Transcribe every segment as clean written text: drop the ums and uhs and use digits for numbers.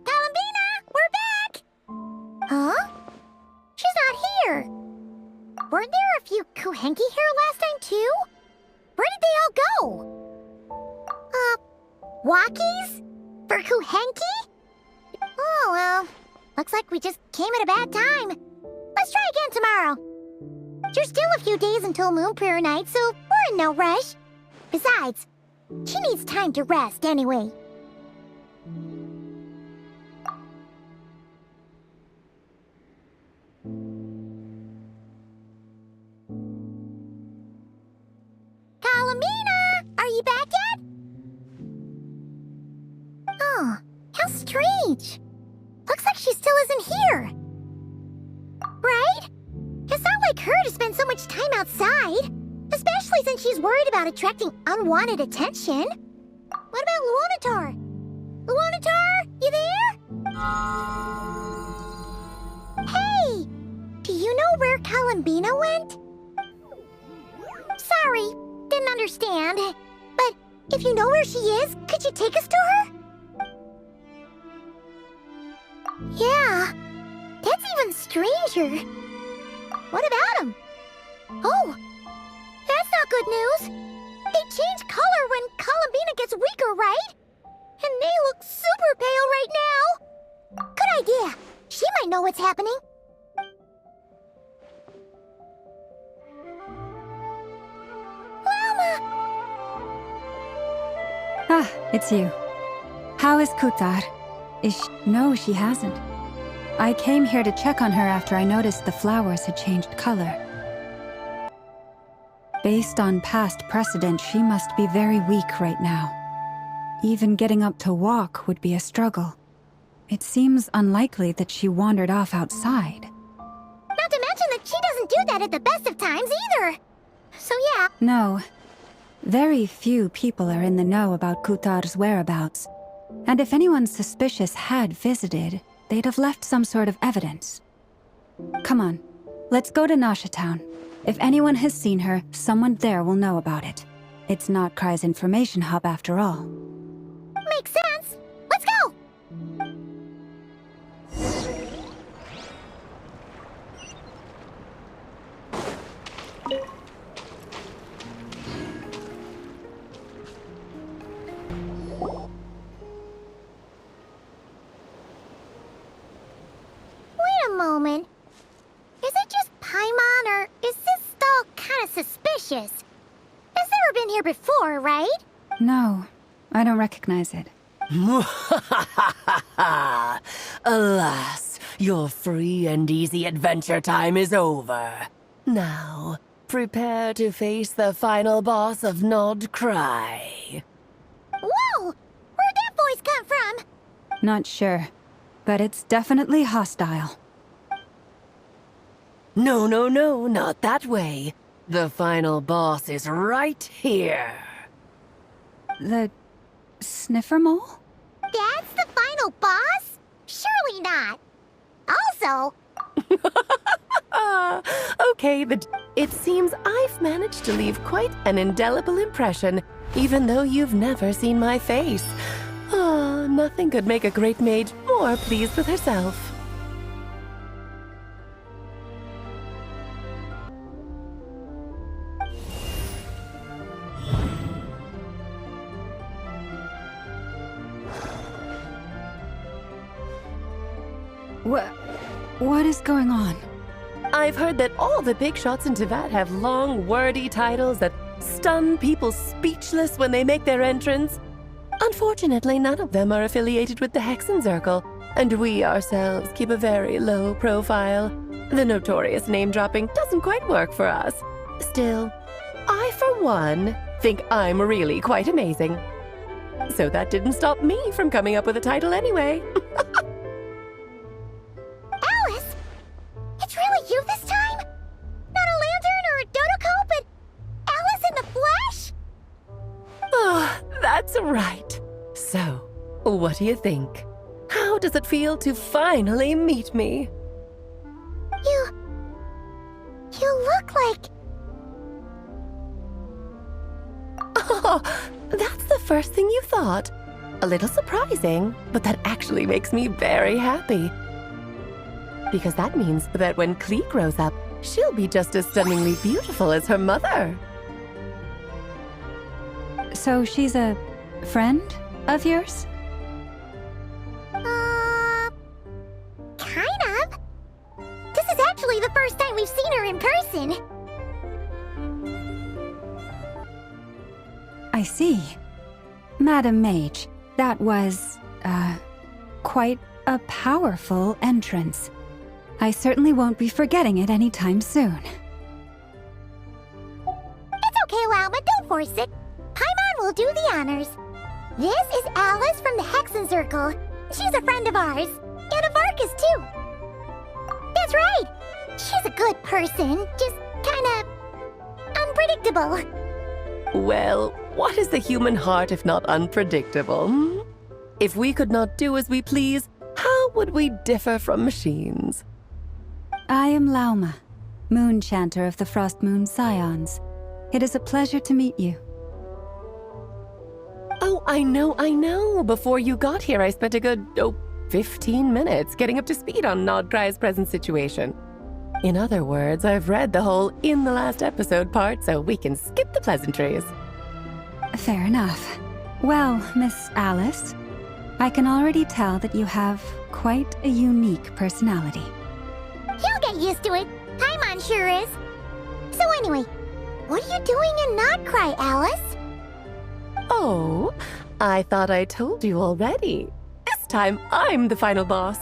Columbina, we're back! Huh? She's not here. Weren't there a few Kuhenki here last time, too? Where did they all go? Walkies? For Kuhenki? Oh, well, looks like we just came at a bad time. Let's try again tomorrow. There's still a few days until Moon Prayer Night, so we're in no rush. Besides, she needs time to rest anyway. Columbina! Are you back yet? Oh, how strange. Looks like she still isn't here. Right? It's not like her to spend so much time outside, especially since she's worried about attracting unwanted attention. What about Luonatar? Luonatar, you there? Hey! Do you know where Columbina went? Sorry, didn't understand. But if you know where she is, could you take us to her? Yeah, that's even stranger. What about him? Oh, that's not good news. They change color when Columbina gets weaker, right? And they look super pale right now. Good idea. She might know what's happening. Llama! Ah, it's you. How is Kutar? No, she hasn't. I came here to check on her after I noticed the flowers had changed color. Based on past precedent, she must be very weak right now. Even getting up to walk would be a struggle. It seems unlikely that she wandered off outside. Not to mention that she doesn't do that at the best of times either. So yeah. No. Very few people are in the know about Kutar's whereabouts. And if anyone suspicious had visited, they'd have left some sort of evidence. Come on, let's go to Nasha Town. If anyone has seen her, someone there will know about it. It's not Cry's information hub after all. Makes sense. Let's go! Wait a moment. Is it just Paimon, or is this stall kind of suspicious? It's never been here before, right? No, I don't recognize it. Alas, your free and easy adventure time is over. Now, prepare to face the final boss of Nod Cry. Whoa! Where'd that voice come from? Not sure, but it's definitely hostile. No, not that way. The final boss is right here. The sniffer mole? That's the final boss? Surely not. Also, Okay, but it seems I've managed to leave quite an indelible impression, even though you've never seen my face. Nothing could make a great maid more pleased with herself. What is going on? I've heard that all the big shots in Teyvat have long, wordy titles that stun people speechless when they make their entrance. Unfortunately, none of them are affiliated with the Hexenzirkel, and we ourselves keep a very low profile. The notorious name-dropping doesn't quite work for us. Still, I, for one, think I'm really quite amazing. So that didn't stop me from coming up with a title anyway. Alice? It's really you this time? Not a lantern or a Dodoko, but Alice in the flesh? Oh, that's right. So, what do you think? How does it feel to finally meet me? You look like... Oh, that's the first thing you thought. A little surprising, but that actually makes me very happy. Because that means that when Klee grows up, she'll be just as stunningly beautiful as her mother. So she's a friend of yours? Kind of. This is actually the first time we've seen her in person. I see. Madam Mage, that was, quite a powerful entrance. I certainly won't be forgetting it anytime soon. It's okay, Lauma, don't force it. Paimon will do the honors. This is Alice from the Hexen Circle. She's a friend of ours. And of Arcus, too. That's right. She's a good person, just kinda unpredictable. Well, what is the human heart if not unpredictable? Hmm? If we could not do as we please, how would we differ from machines? I am Lauma, Moon Chanter of the Frost Moon Scions. It is a pleasure to meet you. Oh, I know. Before you got here, I spent a good, 15 minutes getting up to speed on Nodcry's present situation. In other words, I've read the whole in the last episode part, so we can skip the pleasantries. Fair enough. Well, Miss Alice, I can already tell that you have quite a unique personality. He'll get used to it. Paimon sure is. So anyway, what are you doing in Nodcry, Alice? Oh, I thought I told you already. This time, I'm the final boss.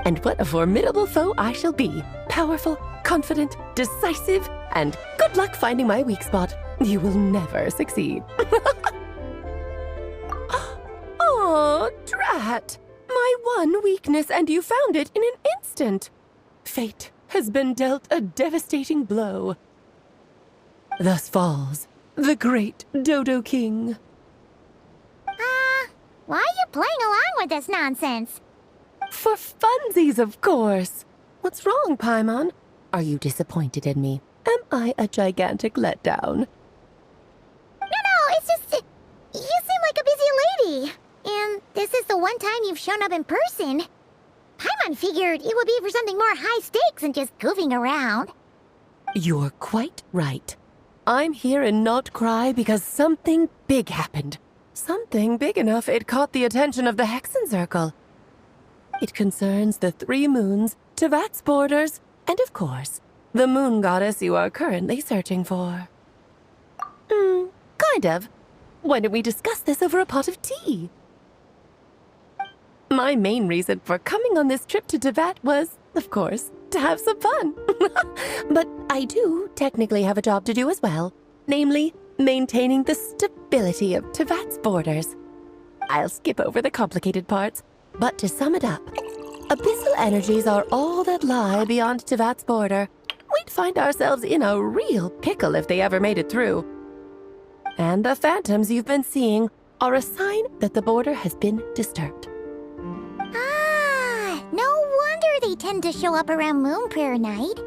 And what a formidable foe I shall be. Powerful, confident, decisive, and good luck finding my weak spot. You will never succeed. Oh, drat! My one weakness, and you found it in an instant. Fate has been dealt a devastating blow. Thus falls the great Dodo King. Why are you playing along with this nonsense? For funsies, of course. What's wrong, Paimon? Are you disappointed in me? Am I a gigantic letdown? No, it's just... You seem like a busy lady. And this is the one time you've shown up in person. Paimon figured it would be for something more high stakes than just goofing around. You're quite right. I'm here in Nocturne because something big happened. Something big enough it caught the attention of the Hexen Circle. It concerns the 3 moons, Tevat's borders, and of course, the moon goddess you are currently searching for. Kind of. Why don't we discuss this over a pot of tea? My main reason for coming on this trip to Tevat was, of course, to have some fun. But I do technically have a job to do as well, namely, maintaining the stability of Tevat's borders. I'll skip over the complicated parts, but to sum it up, abyssal energies are all that lie beyond Tevat's border. We'd find ourselves in a real pickle if they ever made it through. And the phantoms you've been seeing are a sign that the border has been disturbed. No wonder they tend to show up around Moon Prayer Night.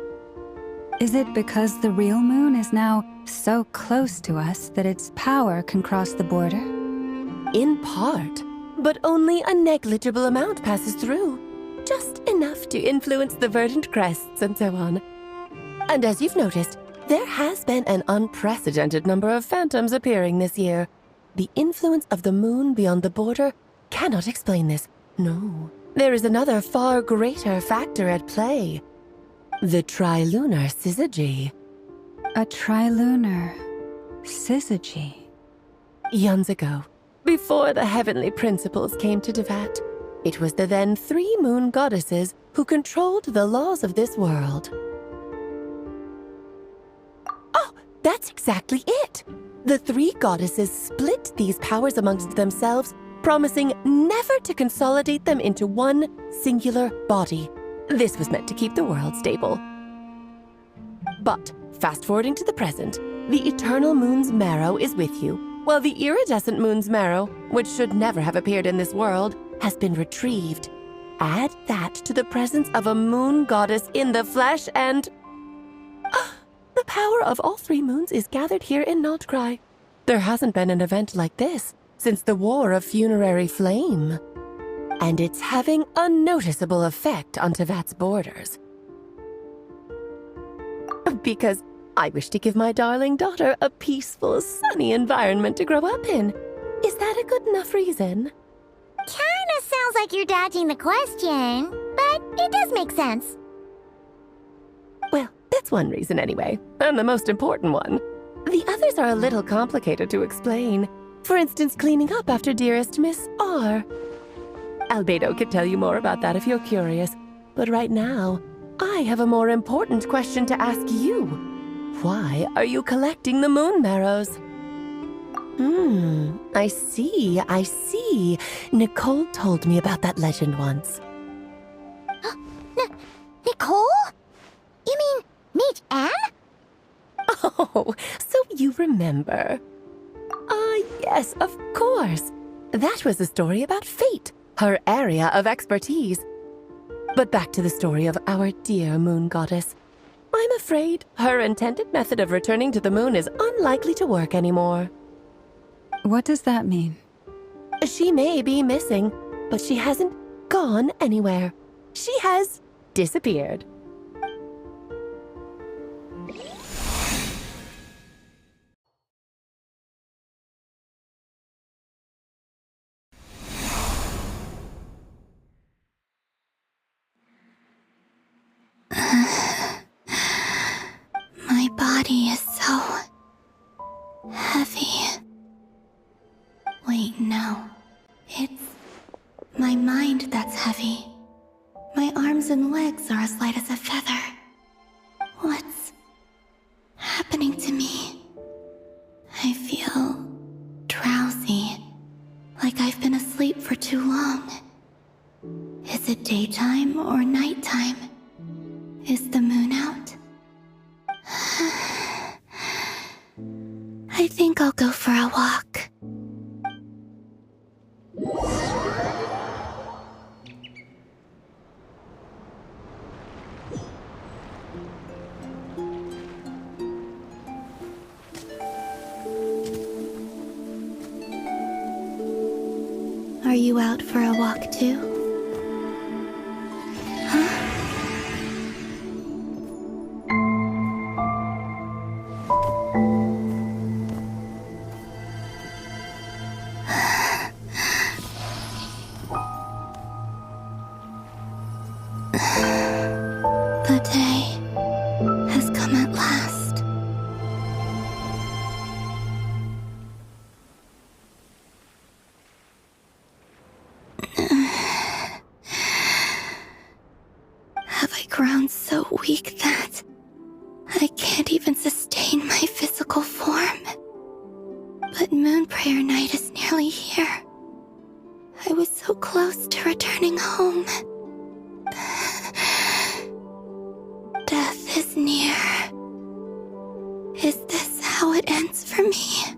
Is it because the real moon is now so close to us that its power can cross the border? In part, but only a negligible amount passes through. Just enough to influence the verdant crests and so on. And as you've noticed, there has been an unprecedented number of phantoms appearing this year. The influence of the moon beyond the border cannot explain this. No, there is another far greater factor at play. The trilunar syzygy. A trilunar syzygy. Eons ago, before the heavenly principles came to Tevat, it was the then 3 moon goddesses who controlled the laws of this world. Oh, that's exactly it! The 3 goddesses split these powers amongst themselves, promising never to consolidate them into one singular body. This was meant to keep the world stable. But, fast-forwarding to the present, the eternal moon's marrow is with you, while the iridescent moon's marrow, which should never have appeared in this world, has been retrieved. Add that to the presence of a moon goddess in the flesh and... the power of all 3 moons is gathered here in Nocturne. There hasn't been an event like this since the War of Funerary Flame. And it's having a noticeable effect on Tevat's borders. Because I wish to give my darling daughter a peaceful, sunny environment to grow up in. Is that a good enough reason? Kinda sounds like you're dodging the question, but it does make sense. Well, that's one reason anyway, and the most important one. The others are a little complicated to explain. For instance, cleaning up after dearest Miss R. Albedo could tell you more about that if you're curious, but right now, I have a more important question to ask you. Why are you collecting the moon marrows? I see. Nicole told me about that legend once. Nicole? You mean Mage Anne? Oh, so you remember. Ah, yes, of course. That was a story about fate, her area of expertise. But back to the story of our dear moon goddess. I'm afraid her intended method of returning to the moon is unlikely to work anymore. What does that mean? She may be missing, but she hasn't gone anywhere. She has disappeared. My body is so heavy. Wait, no. It's my mind that's heavy. My arms and legs are as light as a feather. What's happening to me? I feel drowsy, like I've been asleep for too long. Is it daytime or nighttime? Is the moon out? I think I'll go for a walk. Are you out for a walk too? The day has come at last. Have I grown so weak that I can't even sustain my physical form? But Moon Prayer Night is nearly here. I was so close to returning home. Death is near. Is this how it ends for me?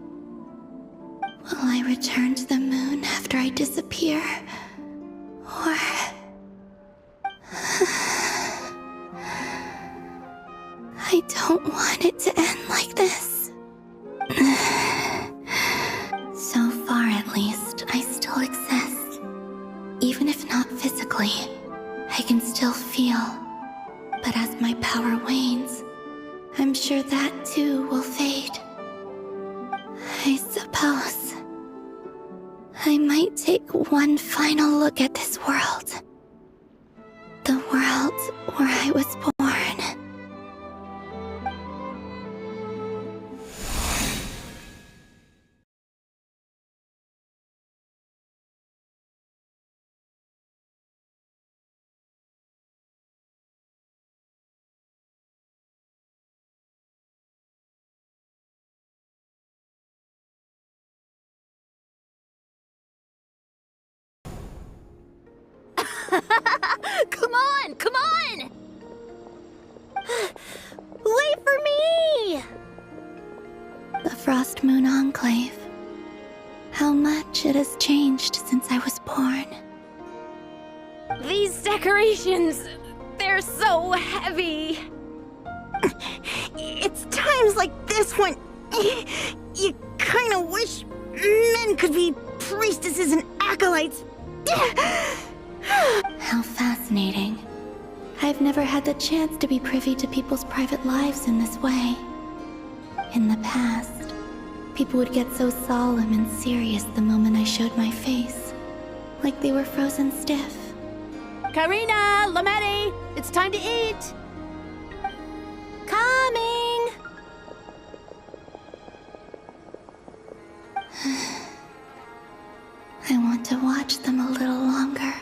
Will I return to the moon after I disappear? Or... I don't want it to end like this. So far, at least, I still exist. Even if not physically, I can still feel. But as my power wanes, I'm sure that too will fade. I suppose I might take one final look at this world. The world where I was born. Come on! Wait for me! The Frost Moon Enclave. How much it has changed since I was born. These decorations, they're so heavy. It's times like this when you kind of wish men could be priestesses and acolytes! How fascinating. I've never had the chance to be privy to people's private lives in this way. In the past, people would get so solemn and serious the moment I showed my face, like they were frozen stiff. Karina, Lametti, it's time to eat. Coming! I want to watch them a little longer.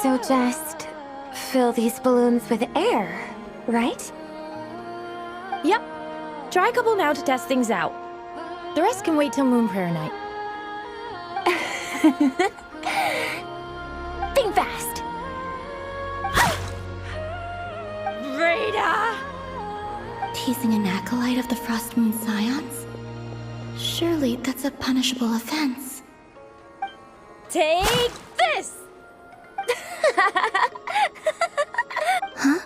So just fill these balloons with air, right? Yep. Try a couple now to test things out. The rest can wait till Moon Prayer night. Think fast. Rita! Teasing an acolyte of the Frost Moon Scions? Surely that's a punishable offense. Take this! Huh?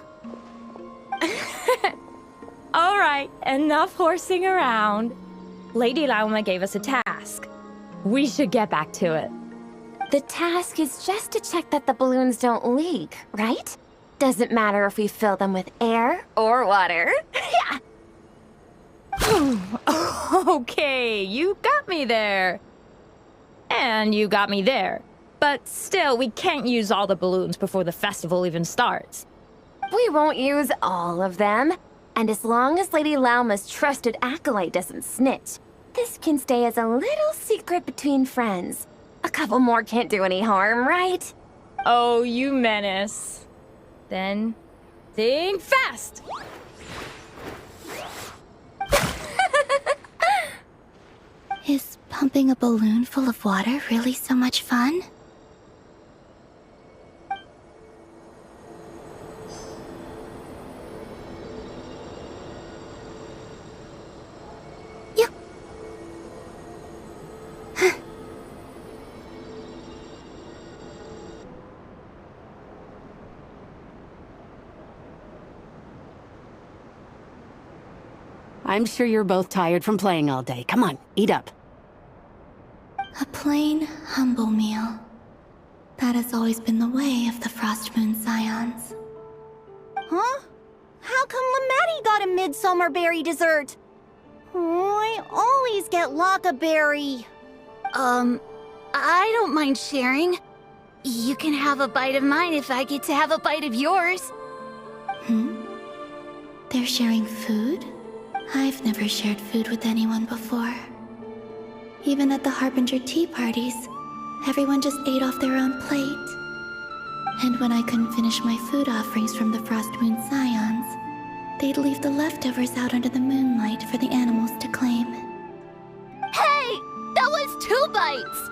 All right, enough horsing around. Lady Lauma gave us a task. We should get back to it. The task is just to check that the balloons don't leak, right? Doesn't matter if we fill them with air or water. Yeah. Okay, you got me there. And you got me there. But still, we can't use all the balloons before the festival even starts. We won't use all of them. And as long as Lady Lauma's trusted acolyte doesn't snitch, this can stay as a little secret between friends. A couple more can't do any harm, right? Oh, you menace. Then, think fast! Is pumping a balloon full of water really so much fun? Yep. I'm sure you're both tired from playing all day. Come on, eat up. A plain, humble meal. That has always been the way of the Frost Moon Scions. Huh? How come Lametti got a midsummer berry dessert? Oh, I always get Lockaberry. I don't mind sharing. You can have a bite of mine if I get to have a bite of yours. They're sharing food? I've never shared food with anyone before. Even at the Harbinger tea parties, everyone just ate off their own plate. And when I couldn't finish my food offerings from the Frost Moon Scions, they'd leave the leftovers out under the moonlight for the animals to claim. Hey! That was 2 bites!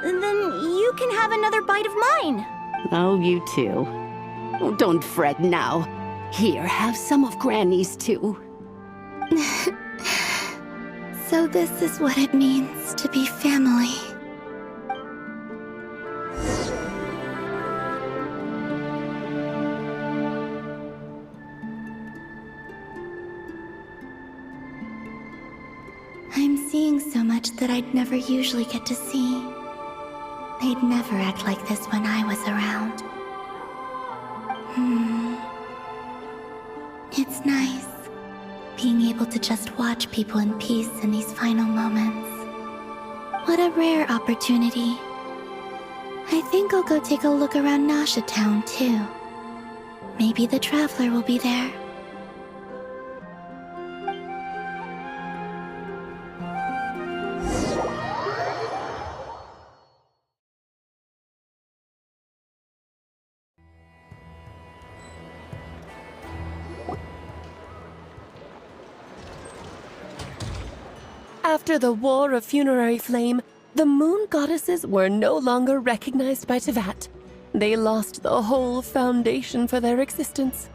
Then you can have another bite of mine. Oh, you too. Oh, don't fret now. Here, have some of Granny's too. So this is what it means to be family. I'm seeing so much that I'd never usually get to see. They'd never act like this when I was around. It's nice, being able to just watch people in peace in these final moments. What a rare opportunity. I think I'll go take a look around Nasha Town, too. Maybe the Traveler will be there. After the War of Funerary Flame, the moon goddesses were no longer recognized by Tevat. They lost the whole foundation for their existence.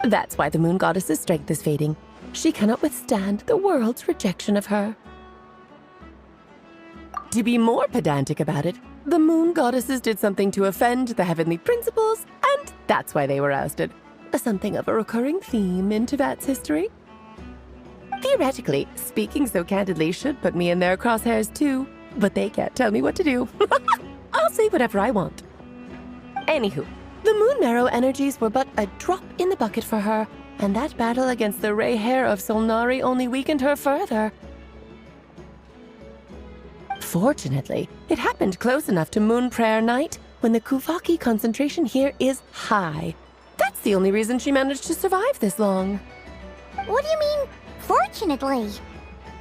That's why the moon goddess's strength is fading. She cannot withstand the world's rejection of her. To be more pedantic about it, the moon goddesses did something to offend the heavenly principles, and that's why they were ousted. Something of a recurring theme in Tevat's history. Theoretically, speaking so candidly should put me in their crosshairs too, but they can't tell me what to do. I'll say whatever I want. Anywho, the Moon Marrow energies were but a drop in the bucket for her, and that battle against the Ray Hair of Solnari only weakened her further. Fortunately, it happened close enough to Moon Prayer Night when the Kuvaki concentration here is high. That's the only reason she managed to survive this long. What do you mean, fortunately?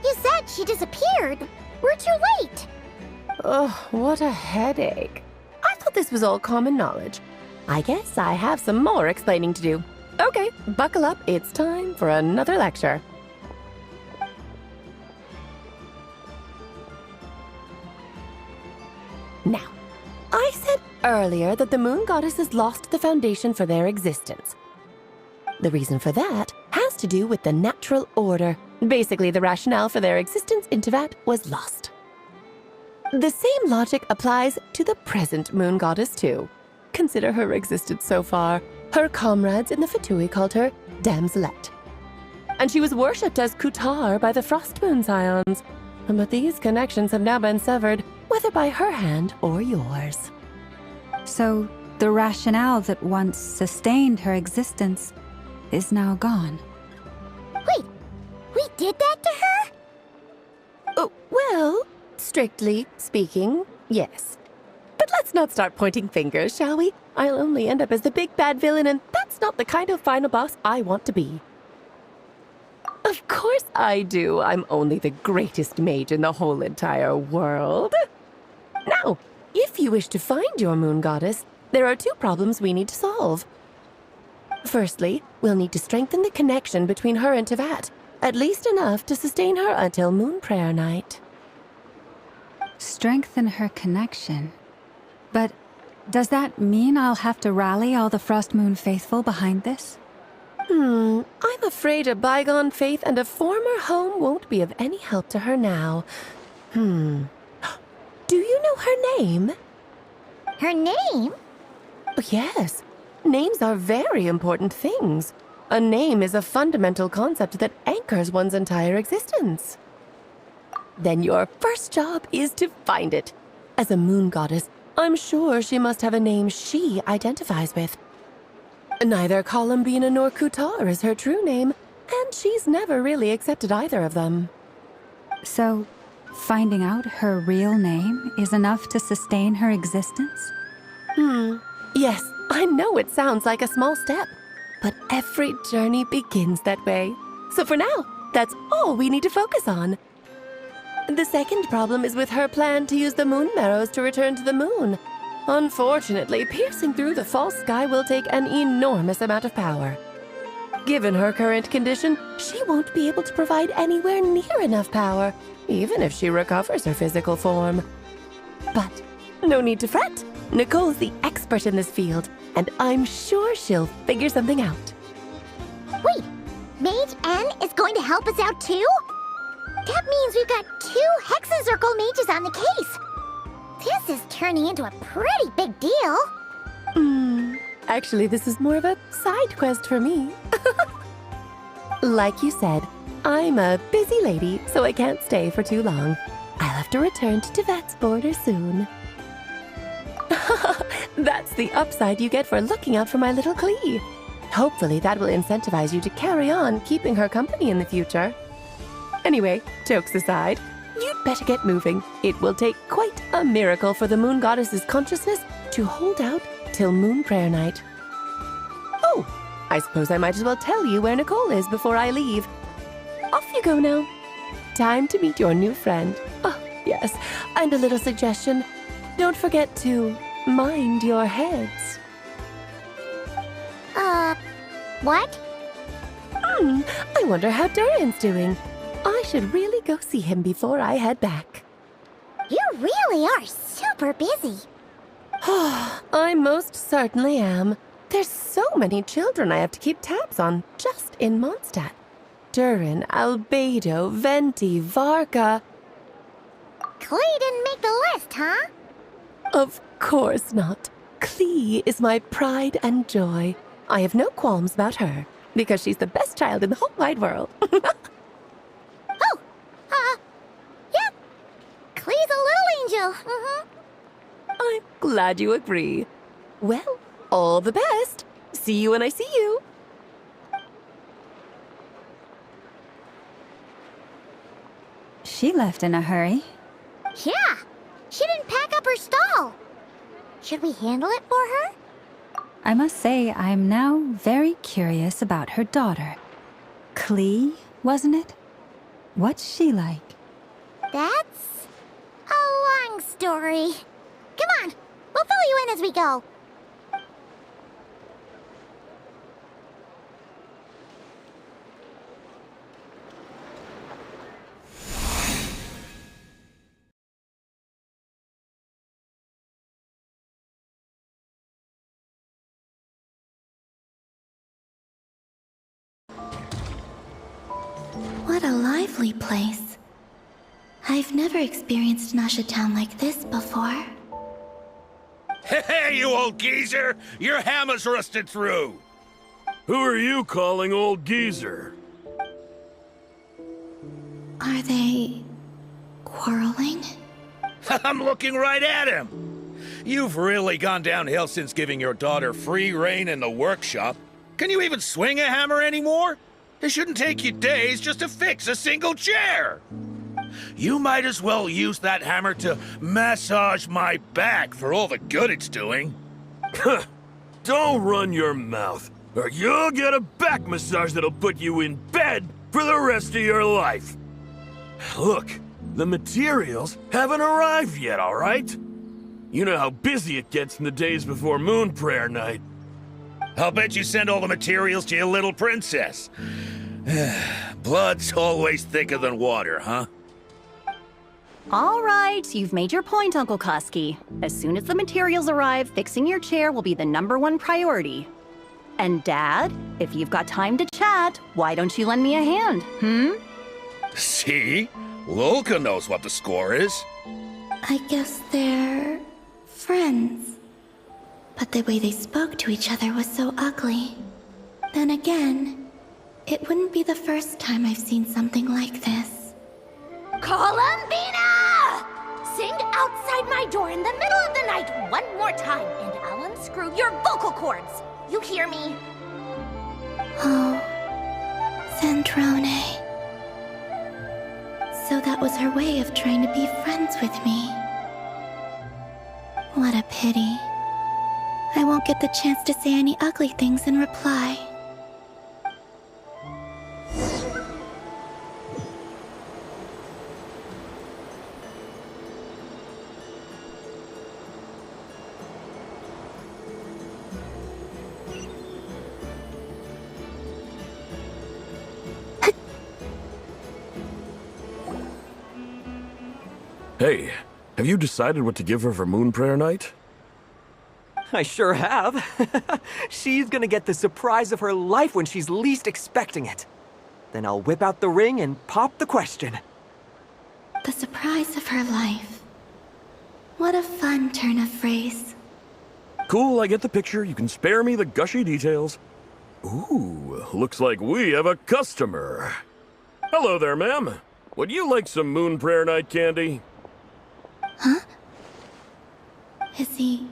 You said she disappeared. We're too late. Ugh, what a headache. I thought this was all common knowledge. I guess I have some more explaining to do. Okay, buckle up. It's time for another lecture. Now, I said earlier that the moon goddesses lost the foundation for their existence. The reason for that has to do with the natural order. Basically, the rationale for their existence in Tevat was lost. The same logic applies to the present moon goddess too. Consider her existence so far. Her comrades in the Fatui called her Damselette. And she was worshipped as Kutar by the Frost Moon Scions. But these connections have now been severed, whether by her hand or yours. So, the rationale that once sustained her existence is now gone. Wait, we did that to her? Oh, well, strictly speaking, yes. But let's not start pointing fingers, shall we? I'll only end up as the big bad villain, and that's not the kind of final boss I want to be. Of course I do. I'm only the greatest mage in the whole entire world. Now, if you wish to find your moon goddess, there are two problems we need to solve. Firstly, we'll need to strengthen the connection between her and Tevat, at least enough to sustain her until Moon Prayer Night. Strengthen her connection. But does that mean I'll have to rally all the Frost Moon faithful behind this? I'm afraid a bygone faith and a former home won't be of any help to her now. Do you know her name? Her name? Yes. Names are very important things. A name is a fundamental concept that anchors one's entire existence. Then your first job is to find it. As a moon goddess, I'm sure she must have a name she identifies with. Neither Columbina nor Kutar is her true name, and she's never really accepted either of them. So, finding out her real name is enough to sustain her existence? Yes, I know it sounds like a small step, but every journey begins that way. So for now, that's all we need to focus on. The second problem is with her plan to use the moon marrows to return to the moon. Unfortunately, piercing through the false sky will take an enormous amount of power. Given her current condition, she won't be able to provide anywhere near enough power, even if she recovers her physical form. But no need to fret. Nicole's the expert in this field, and I'm sure she'll figure something out. Wait, Mage N is going to help us out too? That means we've got 2 Hexencircle mages on the case. This is turning into a pretty big deal. Actually, this is more of a side quest for me. Like you said, I'm a busy lady, so I can't stay for too long. I'll have to return to Tevat's border soon. That's the upside you get for looking out for my little Klee. Hopefully that will incentivize you to carry on keeping her company in the future. Anyway, jokes aside, you'd better get moving. It will take quite a miracle for the moon goddess's consciousness to hold out till Moon Prayer Night. Oh, I suppose I might as well tell you where Nicole is before I leave. Off you go now. Time to meet your new friend. Oh, yes, and a little suggestion. Don't forget to mind your heads. What? I wonder how Durian's doing. I should really go see him before I head back. You really are super busy. I most certainly am. There's so many children I have to keep tabs on just in Mondstadt. Durin, Albedo, Venti, Varka. Klee didn't make the list, huh? Of course not. Klee is my pride and joy. I have no qualms about her, because she's the best child in the whole wide world. Yep. Klee's a little angel. I'm glad you agree. Well, all the best. See you when I see you. She left in a hurry. Yeah, she didn't pack up her stall. Should we handle it for her? I must say, I'm now very curious about her daughter. Klee, wasn't it? What's she like? That's a long story. Come on, we'll fill you in as we go. What a lively place. I've never experienced Nasha Town like this before. Hey, you old geezer! Your hammer's rusted through! Who are you calling old geezer? Are they quarreling? I'm looking right at him! You've really gone downhill since giving your daughter free rein in the workshop. Can you even swing a hammer anymore? It shouldn't take you days just to fix a single chair! You might as well use that hammer to massage my back for all the good it's doing. Don't run your mouth, or you'll get a back massage that'll put you in bed for the rest of your life. Look, the materials haven't arrived yet, all right? You know how busy it gets in the days before Moon Prayer Night. I'll bet you send all the materials to your little princess. Blood's always thicker than water, huh? All right, you've made your point, Uncle Koski. As soon as the materials arrive, fixing your chair will be the #1 priority. And Dad, if you've got time to chat, why don't you lend me a hand, See? Lolka knows what the score is. I guess they're friends. But the way they spoke to each other was so ugly. Then again, it wouldn't be the first time I've seen something like this. Columbina! Sing outside my door in the middle of the night one more time, and I'll unscrew your vocal cords. You hear me? Oh, Zandrone. So that was her way of trying to be friends with me. What a pity. I won't get the chance to say any ugly things in reply. Hey, have you decided what to give her for Moon Prayer Night? I sure have. She's gonna get the surprise of her life when she's least expecting it. Then I'll whip out the ring and pop the question. The surprise of her life. What a fun turn of phrase. Cool, I get the picture. You can spare me the gushy details. Ooh, looks like we have a customer. Hello there, ma'am. Would you like some Moon Prayer Night candy? Huh? Is he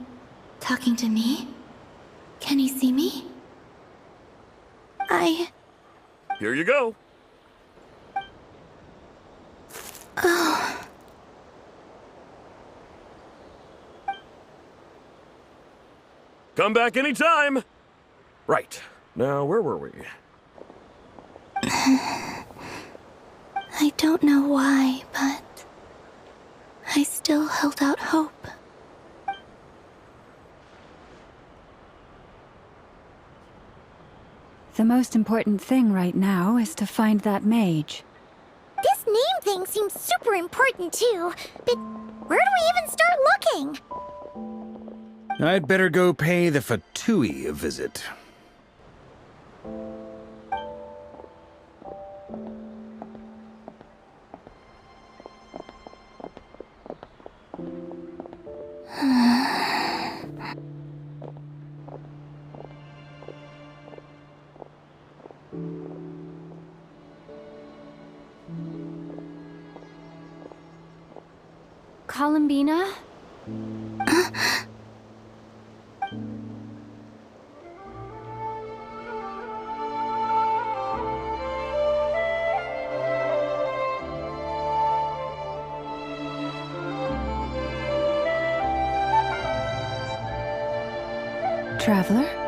talking to me? Can he see me? Here you go. Oh. Come back anytime. Right. Now, where were we? I don't know why, but I still held out hope. The most important thing right now is to find that mage. This name thing seems super important too, but where do we even start looking? I'd better go pay the Fatui a visit. Columbina? Traveler?